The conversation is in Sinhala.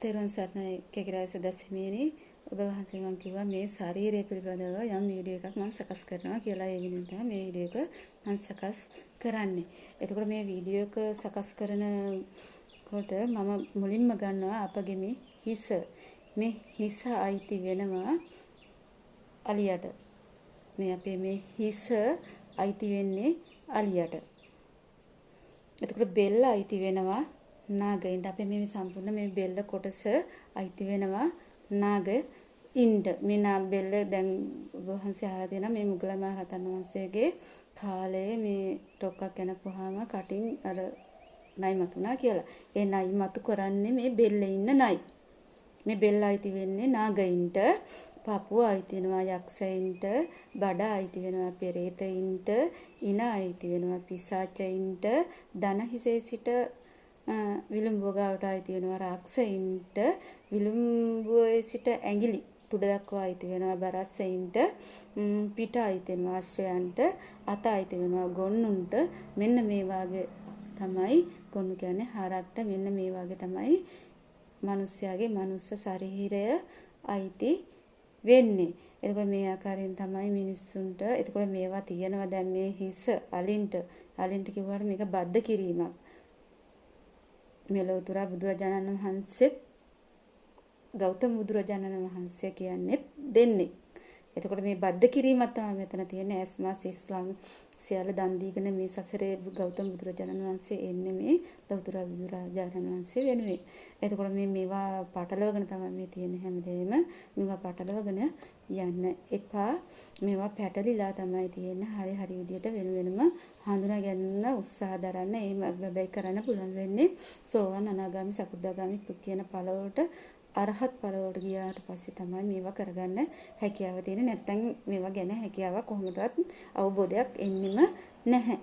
තෙරුවන් සරණයි කෙකිරාය සුදස්හිමියනි ඔබ වහන්සේ මම කිව්වා මේ ශරීරය පිළිබඳව යම් වීඩියෝ එකක් මම සකස් කරනවා කියලා ඒ වෙනුවෙන් තමයි මේ වීඩියෝ එක මම සකස් කරන්නේ. එතකොට මේ වීඩියෝ එක සකස් කරනකොට මම මුලින්ම ගන්නවා අපගේ මේ හිස. මේ හිස අයිති වෙනවා අලියට. මේ අපේ මේ හිස අයිති වෙන්නේ අලියට. එතකොට බෙල්ල අයිති වෙනවා නාගයින්ට. අපේ මේ සම්පූර්ණ මේ බෙල්ල කොටස අයිති වෙනවා නාගයින්ට. මේ බෙල්ල දැන් වහන්සේ අහලා තියෙනවා මේ මුගලන් මහරහතන් වහන්සේගේ කාලයේ මේ ටොක්ක්ක් යනපුවාම කටින් අර නයි මතුණා කියලා. ඒ නයි මතු කරන්නේ මේ බෙල්ලේ ඉන්න නයි. මේ බෙල්ල අයිති වෙන්නේ නාගයින්ට, පපුව අයිති වෙනවා යක්ෂයින්ට, බඩ අයිති වෙනවා පෙරේතයින්ට, ඉන අයිති වෙනවා පිසාචයින්ට, දන හිසේ සිට විලුඹුව ගාවට අයිති වෙනවා රාක්ෂයින්ට, විලුඹුවේ සිට ඇඟිලි තුඩ දක්වා අයිති වෙනවා බරස්සයින්ට, පිට අයිති වෙනවා ආශ්‍රයයන්ට, අත අයිති වෙනවා ගොන්නුන්ට. මෙන්න මේ වාගේ තමයි ගොන්නු කියන්නේ හරක්ට. මෙන්න මේ වාගේ තමයි මිනිස්යාගේ මනුස්ස ශරීරය අයිති වෙන්නේ. එතකොට මේ ආකාරයෙන් තමයි මිනිස්සුන්ට. එතකොට මේවා තියෙනවා දැන් මේ හිස අලින්ට කිව්වට මේක බද්ධ කිරීමක්. මෙලොවතුර බුදුරජාණන් වහන්සේත් ගෞතම බුදුරජාණන් වහන්සේ කියන්නේ දෙන්නේ. එතකොට මේ බද්ධ කිරීමක් තමයි මෙතන තියෙන්නේ. ඇස්මා සිස්ලං සියල්ල දන් දීගෙන මේ සසරේ ගෞතම බුදුරජාණන් වහන්සේ එන්නේ මේ ලෞතර බුදුරජාණන් වහන්සේ වෙනුවෙන්. එතකොට මේවා පටලවගෙන තමයි මේ තියෙන හැමදේම. මේවා පටලවගෙන යන්න එපා. මේවා පැටලිලා තමයි තියෙන්නේ. හරි විදියට වෙනම හඳුනා ගන්න උත්සාහ දරන්න. එහෙම බැබයි කරන්න පුළුවන් වෙන්නේ සෝවන් අනාගාමි සකෘදාගාමි කියන ඵලවලට අරහත් ඵලවලට ගියාට පස්සේ තමයි මේවා කරගන්න හැකියාව තියෙන්නේ. නැත්නම් මේවා ගැන හැකියාවක් කොහොමදවත් අවබෝධයක් එන්නෙම නැහැ.